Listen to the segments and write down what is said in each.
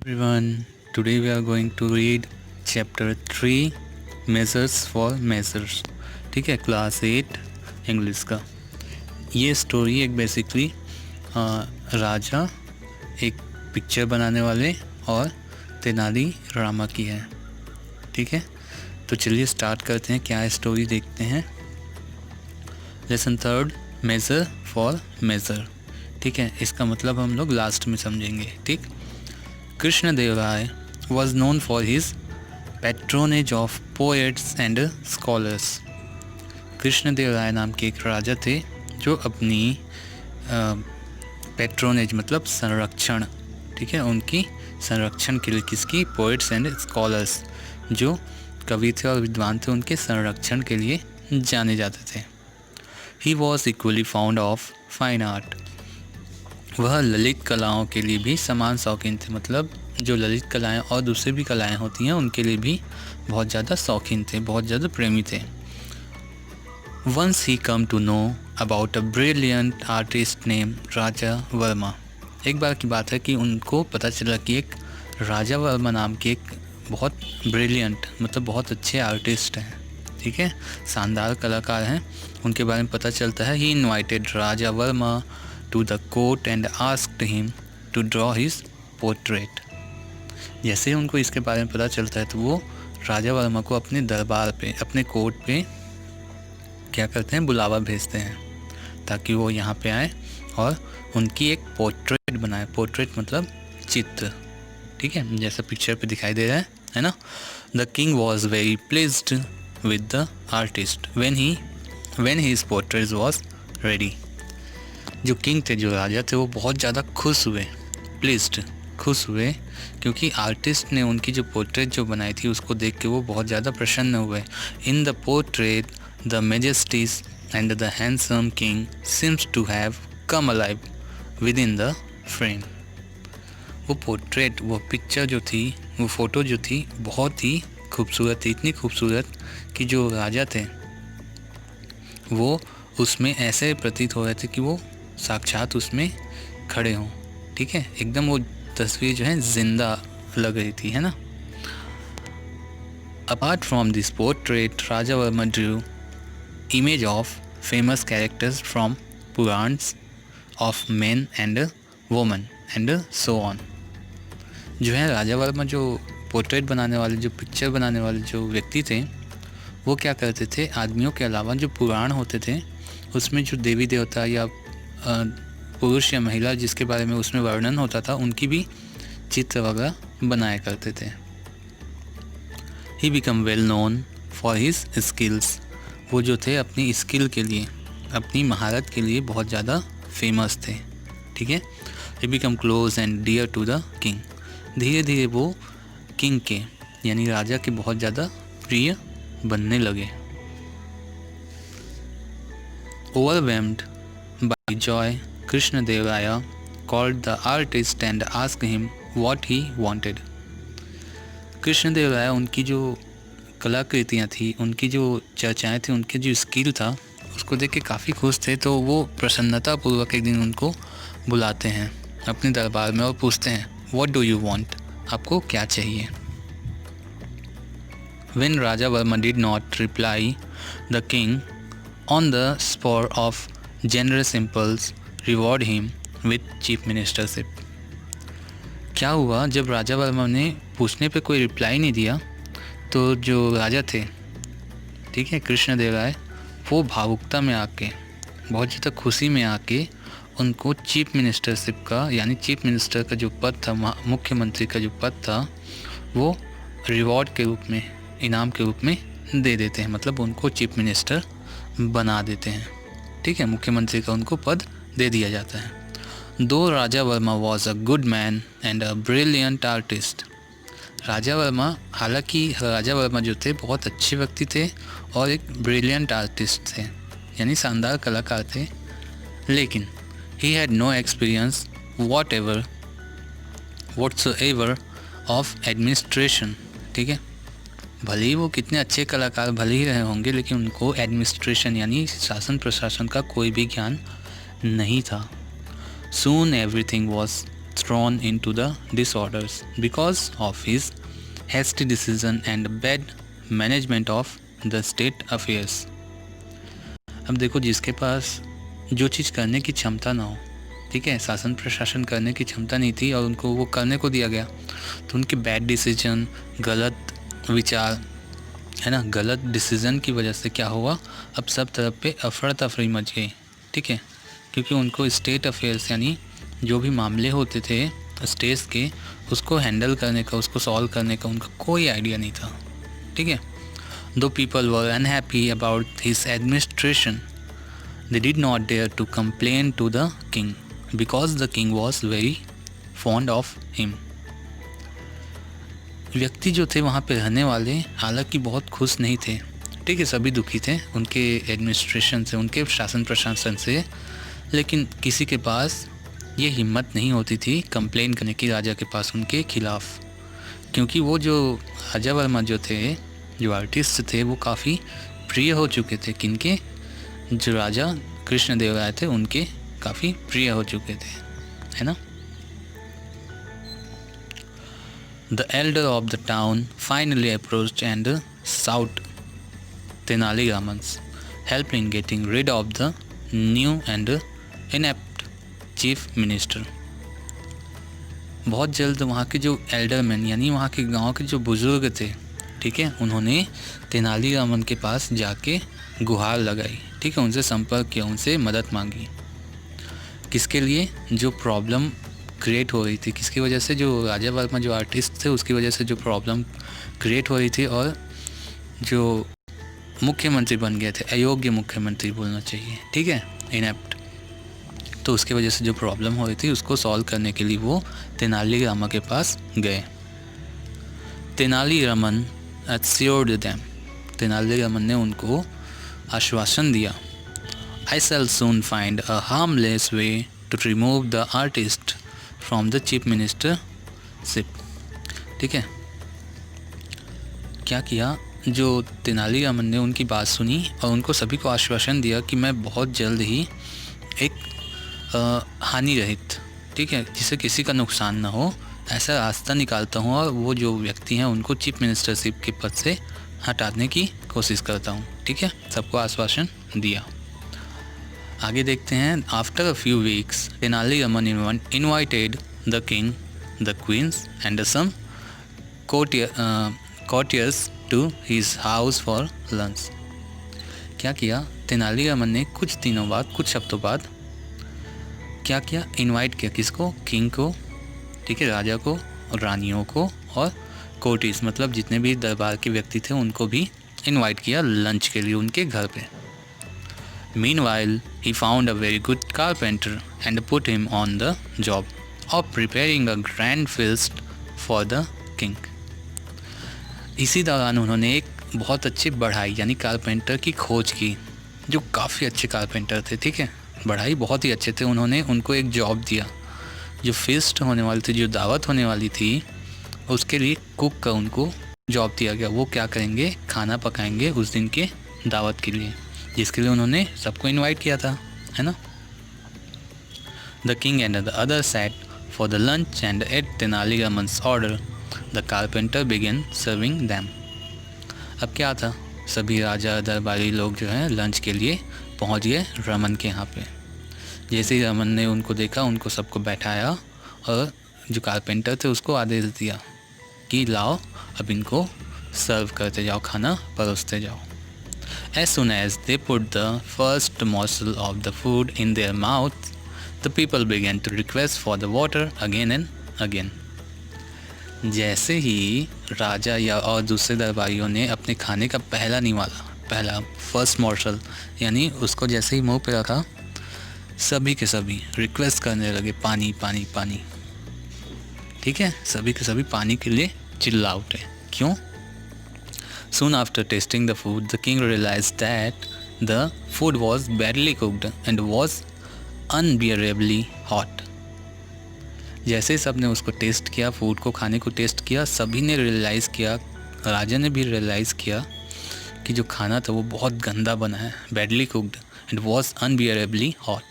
Everyone, today we are going to read chapter 3 Measures for Measures. ठीक है, class 8 English का। ये story एक बेसिकली राजा, एक पिक्चर बनाने वाले और तेनाली रामा की है। ठीक है, तो चलिए स्टार्ट करते हैं, क्या है स्टोरी देखते हैं। Lesson third, measure for measure. ठीक है, इसका मतलब हम लोग लास्ट में समझेंगे। ठीक, Krishnadev was known for his patronage of poets and scholars. Krishnadeva राय नाम के एक राजा थे जो अपनी पैट्रोनेज मतलब संरक्षण, ठीक है, उनकी संरक्षण के लिए किसकी, पोएट्स एंड स्कॉलर्स, जो कवि थे और विद्वान थे, उनके संरक्षण के लिए जाने जाते थे। He was equally found of fine art. वह ललित कलाओं के लिए भी समान शौकीन थे, मतलब जो ललित कलाएं और दूसरी भी कलाएं होती हैं उनके लिए भी बहुत ज़्यादा शौकीन थे, बहुत ज़्यादा प्रेमी थे। Once he come to know about a brilliant artist name Raja Varma. एक बार की बात है कि उनको पता चला कि एक राजा वर्मा नाम के एक बहुत ब्रिलियंट मतलब बहुत अच्छे आर्टिस्ट हैं, ठीक है, शानदार कलाकार हैं, उनके बारे में पता चलता है। ही invited Raja Verma to the court and asked him to draw his portrait। जैसे उनको इसके बारे में पता चलता है तो वो राजा वर्मा को अपने दरबार पे, अपने कोर्ट पे क्या करते हैं, बुलावा भेजते हैं ताकि वो यहाँ पे आए और उनकी एक पोर्ट्रेट बनाए। पोर्ट्रेट मतलब चित्र, ठीक है, जैसा पिक्चर पे दिखाई दे रहा है ना। The king was very pleased with the artist when his portrait was ready। जो किंग थे, जो राजा थे, वो बहुत ज़्यादा खुश हुए, प्लीज्ड, खुश हुए, क्योंकि आर्टिस्ट ने उनकी जो पोर्ट्रेट जो बनाई थी उसको देख के वो बहुत ज़्यादा प्रसन्न हुए। In the portrait the majesties and the handsome king seems to have come alive within the frame. वो पोर्ट्रेट, वो पिक्चर जो थी, वो फ़ोटो जो थी, बहुत ही खूबसूरत थी, इतनी खूबसूरत कि जो राजा थे वो उसमें ऐसे प्रतीत हो रहे थे कि वो साक्षात उसमें खड़े हों, ठीक है, एकदम वो तस्वीर जो है जिंदा लग रही थी, है ना। Apart from this portrait Raja Verma Drew image of famous characters from Puranas of main and woman and so on. जो है राजा वर्मा जो पोर्ट्रेट बनाने वाले, जो पिक्चर बनाने वाले जो व्यक्ति थे, वो क्या करते थे, आदमियों के अलावा जो पुराण होते थे उसमें जो देवी देवता या पुरुष या महिला जिसके बारे में उसमें वर्णन होता था उनकी भी चित्र वगैरह बनाया करते थे। He become well known for his skills. वो जो थे अपनी स्किल के लिए, अपनी महारत के लिए बहुत ज़्यादा फेमस थे, ठीक है। He become close and dear to the king. धीरे धीरे वो किंग के यानी राजा के बहुत ज़्यादा प्रिय बनने लगे। Overwhelmed by joy, Krishnadev Raya called the artist and asked him what he wanted। Krishnadeva राय उनकी जो कलाकृतियाँ थी, उनकी जो चर्चाएँ थी, उनके जो स्किल था उसको देख के काफ़ी खुश थे, तो वो प्रसन्नतापूर्वक एक दिन उनको बुलाते हैं अपने दरबार में और पूछते हैं What do you want? आपको क्या चाहिए। When Raja Varma did not reply, the king on the spur of generous impulse reward him with chief ministership। क्या हुआ, जब राजा वर्मा ने पूछने पे कोई रिप्लाई नहीं दिया तो जो राजा थे, ठीक है, कृष्णदेव राय, वो भावुकता में आके, बहुत ज़्यादा खुशी में आके उनको चीफ मिनिस्टरशिप का यानी चीफ मिनिस्टर का जो पद था, मुख्यमंत्री का जो पद था, वो रिवॉर्ड के रूप में, इनाम के रूप में दे देते हैं, मतलब उनको चीफ मिनिस्टर बना देते हैं, ठीक है, मुख्यमंत्री का उनको पद दे दिया जाता है। Though Raja Varma was a good man and a brilliant artist. Raja Varma, हालांकि राजा वर्मा जो थे बहुत अच्छे व्यक्ति थे और एक ब्रिलियंट आर्टिस्ट थे यानी शानदार कलाकार थे, लेकिन he had no experience whatsoever of administration. ठीक है, भले ही वो कितने अच्छे कलाकार भले ही रहे होंगे, लेकिन उनको एडमिनिस्ट्रेशन यानी शासन प्रशासन का कोई भी ज्ञान नहीं था। Soon everything was thrown into the disorders because of his hasty decision and bad management of the state affairs. अब देखो, जिसके पास जो चीज़ करने की क्षमता ना हो, ठीक है, शासन प्रशासन करने की क्षमता नहीं थी और उनको वो करने को दिया गया, तो उनके बैड डिसीजन, गलत विचार, है ना, गलत डिसीज़न की वजह से क्या हुआ, अब सब तरफ पे अफरा तफरी मच गई, ठीक है, क्योंकि उनको स्टेट अफेयर्स यानी जो भी मामले होते थे स्टेट्स के, उसको हैंडल करने का, उसको सॉल्व करने का उनका कोई आइडिया नहीं था, ठीक है. Though people were unhappy about his administration, they did not dare to complain to the king because the king was very fond of him. व्यक्ति जो थे वहाँ पे रहने वाले हालांकि बहुत खुश नहीं थे, ठीक है, सभी दुखी थे उनके एडमिनिस्ट्रेशन से, उनके शासन प्रशासन से, लेकिन किसी के पास ये हिम्मत नहीं होती थी कंप्लेन करने की राजा के पास उनके खिलाफ़, क्योंकि वो जो राजा वर्मा जो थे, जो आर्टिस्ट थे, वो काफ़ी प्रिय हो चुके थे. किनके? जो राजा कृष्णदेव राय थे उनके काफ़ी प्रिय हो चुके थे, है ना. The elder of the town finally approached and sought Tenali Raman's help in getting rid of the new and inept chief minister. बहुत जल्द वहाँ के जो एल्डरमैन यानी वहाँ के गांव के जो बुज़ुर्ग थे, ठीक है, उन्होंने तेनाली रामन के पास जाके गुहार लगाई, ठीक है, उनसे संपर्क किया, उनसे मदद मांगी. किसके लिए? जो प्रॉब्लम क्रिएट हो रही थी, किसकी वजह से? जो राजा वर्मा जो आर्टिस्ट थे उसकी वजह से जो प्रॉब्लम क्रिएट हो रही थी, और जो मुख्यमंत्री बन गए थे, अयोग्य मुख्यमंत्री बोलना चाहिए, ठीक है, इनेप्ट, तो उसकी वजह से जो प्रॉब्लम हो रही थी उसको सॉल्व करने के लिए वो तेनाली रामा के पास गए. तेनाली रमन assured them, तेनाली रमन ने उनको आश्वासन दिया, I shall soon find a harmless way to remove the artist from the chief ministership. ठीक है, क्या किया? जो तेनाली रामन ने उनकी बात सुनी और उनको सभी को आश्वासन दिया कि मैं बहुत जल्द ही एक हानि रहित, ठीक है, जिससे किसी का नुकसान ना हो, ऐसा रास्ता निकालता हूँ और वो जो व्यक्ति हैं उनको चीफ मिनिस्टरशिप के पद से हटाने की कोशिश करता हूँ, ठीक है, सबको आश्वासन दिया. आगे देखते हैं. After a few weeks Tenali Raman invited the king, the queens and some courtiers to his house for lunch. क्या किया? तेनाली रामन ने कुछ दिनों बाद, कुछ हफ्तों बाद क्या किया? इनवाइट किया. किसको? किंग को, ठीक है, राजा को और रानियों को, और कोर्टिस मतलब जितने भी दरबार के व्यक्ति थे उनको भी इनवाइट किया लंच के लिए उनके घर पे. Meanwhile, he found a very good carpenter and put him on the job of preparing a grand feast for the king. इसी दौरान उन्होंने एक बहुत अच्छी बढ़ाई यानी कारपेंटर की खोज की, जो काफ़ी अच्छे कारपेंटर थे, ठीक है, बढ़ाई बहुत ही अच्छे थे. उन्होंने उनको एक जॉब दिया, जो feast होने वाली थी, जो दावत होने वाली थी, उसके लिए कुक का उनको जॉब दिया गया. वो क्या करेंगे? खाना पकाएंगे उस दिन के दावत के लिए, जिसके लिए उन्होंने सबको इनवाइट किया था, है ना. The king and the other sat for the lunch and at Tenali Raman's order the carpenter began serving them. अब क्या था? सभी राजा दरबारी लोग जो हैं लंच के लिए पहुंच गए रमन के यहाँ पे. जैसे ही रमन ने उनको देखा, उनको सबको बैठाया और जो कारपेंटर थे उसको आदेश दिया कि लाओ अब इनको सर्व करते जाओ, खाना परोसते जाओ. As soon as they put the first morsel of the food in their mouth, the people began to request for the water again and again. जैसे ही राजा या और दूसरे दरबारियों ने अपने खाने का पहला निवाला, पहला फर्स्ट मॉर्सल यानी उसको जैसे ही मुंह पे रखा, सभी के सभी रिक्वेस्ट करने लगे, पानी पानी पानी, ठीक है, सभी के सभी पानी के लिए चिल्ला उठे. क्यों? Soon after tasting the food, the king realized that the food was badly cooked and was unbearably hot. जैसे सब ने उसको टेस्ट किया, फूड को, खाने को टेस्ट किया, सभी ने रियलाइज़ किया, राजा ने भी रियलाइज़ किया कि जो खाना था वो बहुत गंदा बना है, badly cooked and was unbearably hot,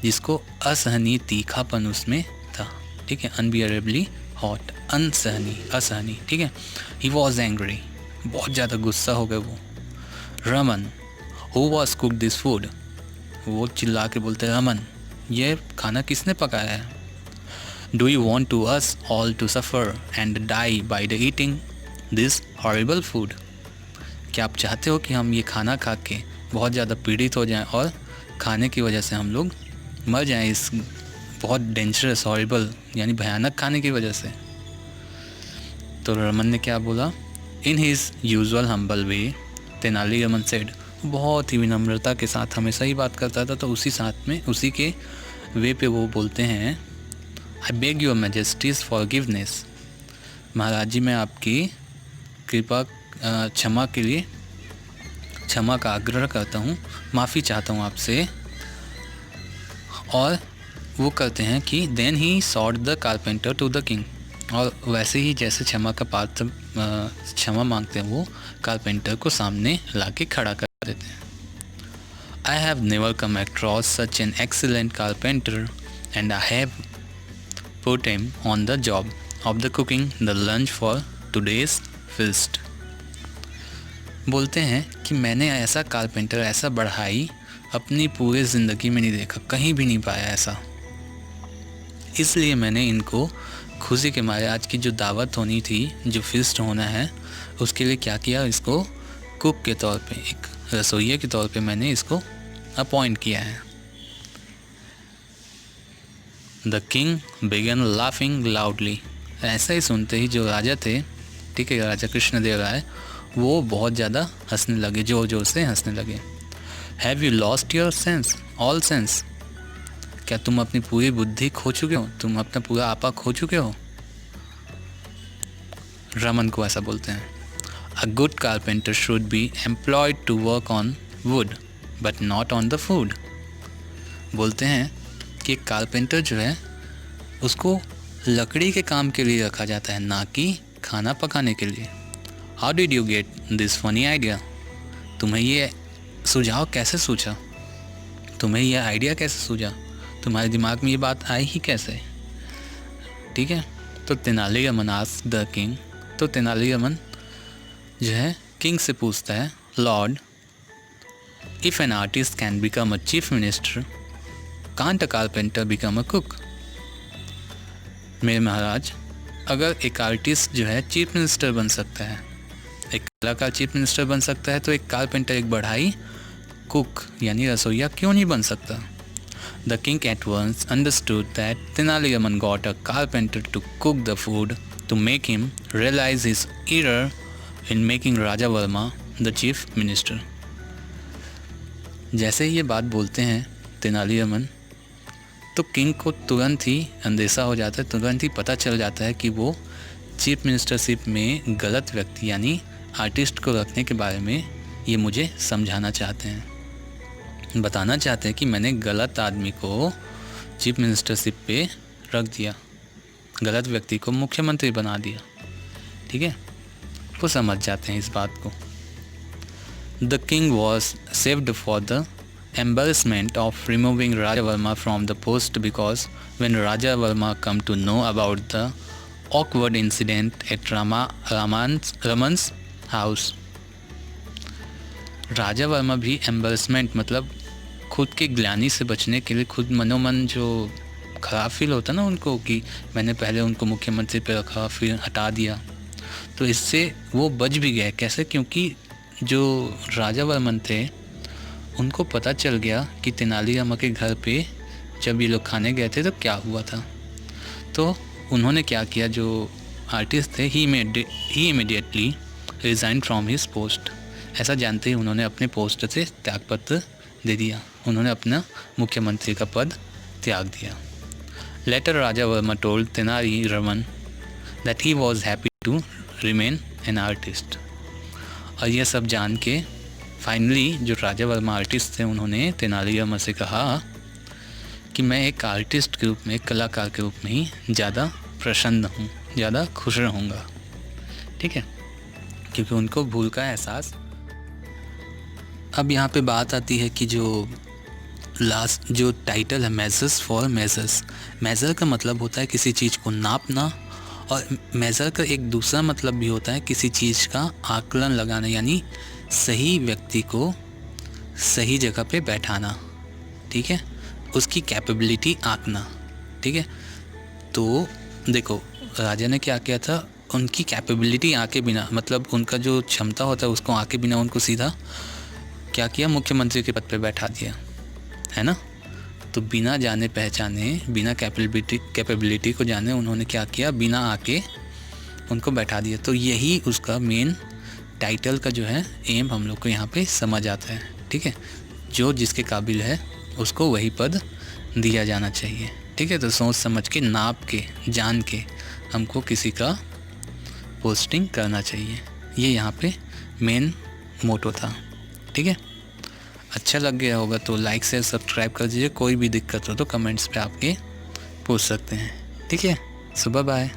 जिसको असहनीय तीखापन उसमें था, ठीक ठीक है, अनबियरेबली हॉट, असहनीय, ठीक है। ही वॉज एंग्री, बहुत ज़्यादा गुस्सा हो गए वो। Raman, who was cook this food, वो चिल्ला के बोलते रमन, ये खाना किसने पकाया है। Do you want to us all to suffer and die by the eating this horrible food, क्या आप चाहते हो कि हम ये खाना खा के बहुत ज़्यादा पीड़ित हो जाएं और खाने की वजह से हम लोग मर जाएं इस बहुत डेंजरस हॉरिबल यानी भयानक खाने की वजह से। तो रमन ने क्या बोला, in his usual humble way, Tenali Raman said, बहुत ही विनम्रता के साथ हमेशा ही बात करता था, तो उसी के वे पे वो बोलते हैं, I beg your majesty's forgiveness, महाराज जी मैं आपकी कृपा क्षमा का आग्रह करता हूँ, माफ़ी चाहता हूँ आपसे। और वो करते हैं कि then he sought the carpenter to the king, और वैसे ही जैसे क्षमा मांगते हैं वो कारपेंटर को सामने लाके खड़ा कर देते हैं। I have never come across such an excellent carpenter and I have put him on the job of the cooking the lunch for today's feast. बोलते हैं कि मैंने ऐसा कारपेंटर, ऐसा बढ़ाई अपनी पूरे ज़िंदगी में नहीं देखा, कहीं भी नहीं पाया ऐसा, इसलिए मैंने इनको खुशी के मारे आज की जो दावत होनी थी, जो फीस्ट होना है, उसके लिए क्या किया, इसको कुक के तौर पे, एक रसोइये के तौर पे मैंने इसको अपॉइंट किया है। The king began laughing loudly, ऐसा ही सुनते ही जो राजा थे, ठीक है, राजा कृष्णदेव राय, वो बहुत ज़्यादा हंसने लगे, ज़ोर ज़ोर से हंसने लगे। Have you lost your sense, all sense, क्या तुम अपनी पूरी बुद्धि खो चुके हो, तुम अपना पूरा आपा खो चुके हो। रमन को ऐसा बोलते हैं, a good carpenter should be employed to work on wood but not on the food. बोलते हैं कि कारपेंटर जो है उसको लकड़ी के काम के लिए रखा जाता है, ना कि खाना पकाने के लिए। How did you get this funny idea, तुम्हें ये सुझाव कैसे सूझा, तुम्हें ये आइडिया कैसे सूझा, तुम्हारे दिमाग में ये बात आई ही कैसे, ठीक है। तो तेनालीरामन आस्क्ड द किंग, तो तेनालीरामन जो है किंग से पूछता है, Lord, if an artist can become a chief minister, can't uh carpenter become a cook. मेरे महाराज, अगर एक आर्टिस्ट जो है चीफ मिनिस्टर बन सकता है, एक कलाकार चीफ मिनिस्टर बन सकता है, तो एक कारपेंटर, एक बढ़ाई कुक यानी रसोइया क्यों नहीं बन सकता। The king at once understood that Tenaliraman got a carpenter to cook the food to make him realise his error in making Raja Varma the chief minister. जैसे ही ये बात बोलते हैं तेनालीरामन, तो किंग को तुरंत ही अंदेशा हो जाता है, तुरंत ही पता चल जाता है कि वो चीफ मिनिस्टरशिप में गलत व्यक्ति यानी आर्टिस्ट को रखने के बारे में ये मुझे समझाना चाहते हैं, बताना चाहते हैं कि मैंने गलत आदमी को चीफ मिनिस्टरशिप पे रख दिया, गलत व्यक्ति को मुख्यमंत्री बना दिया, ठीक है। वो समझ जाते हैं इस बात को। The king was saved for the embarrassment of removing Raja Varma from the post because when Raja Varma come to know about the awkward incident at Raman's house, राजा वर्मा भी एम्बेरसमेंट मतलब खुद के ग्लानि से बचने के लिए, खुद मनोमन जो ख़राब फील होता ना उनको कि मैंने पहले उनको मुख्यमंत्री पे रखा फिर हटा दिया, तो इससे वो बच भी गए। कैसे? क्योंकि जो राजा वर्मन थे उनको पता चल गया कि तेनालीरामा के घर पे जब ये लोग खाने गए थे तो क्या हुआ था। तो उन्होंने क्या किया, जो आर्टिस्ट थे ही immediately resign from his post. ऐसा जानते ही उन्होंने अपने पोस्ट से त्यागपत्र दे दिया, उन्होंने अपना मुख्यमंत्री का पद त्याग दिया। Later Raja Varma told Tenaliraman that he was happy to remain an artist. और यह सब जान के फाइनली जो राजा वर्मा आर्टिस्ट थे उन्होंने तेनालीरामा से कहा कि मैं एक आर्टिस्ट के रूप में, एक कलाकार के रूप में ही ज़्यादा प्रसन्न हूँ, ज़्यादा खुश रहूँगा, ठीक है, क्योंकि उनको भूल का एहसास। अब यहाँ पे बात आती है कि जो लास्ट जो टाइटल है मेजर्स फॉर मेजर्स, मेज़र का मतलब होता है किसी चीज़ को नापना, और मेज़र का एक दूसरा मतलब भी होता है किसी चीज़ का आकलन लगाना, यानी सही व्यक्ति को सही जगह पे बैठाना, ठीक है, उसकी कैपेबिलिटी आंकना, ठीक है। तो देखो राजा ने क्या किया था, उनकी कैपेबिलिटी आके बिना, मतलब उनका जो क्षमता होता है उसको आके बिना उनको सीधा क्या किया, मुख्यमंत्री के पद पे बैठा दिया, है ना। तो बिना जाने पहचाने, बिना कैपेबिलिटी को जाने उन्होंने क्या किया, बिना आके उनको बैठा दिया। तो यही उसका मेन टाइटल का जो है एम हम लोग को यहाँ पे समझ आता है, ठीक है। जो जिसके काबिल है उसको वही पद दिया जाना चाहिए, ठीक है। तो सोच समझ के, नाप के, जान के हमको किसी का पोस्टिंग करना चाहिए। ये यहाँ पे मेन मोटो था, ठीक है। अच्छा लग गया होगा तो लाइक शेयर सब्सक्राइब कर दीजिए। कोई भी दिक्कत हो तो कमेंट्स पे आपके पूछ सकते हैं, ठीक है। सुबह बाय।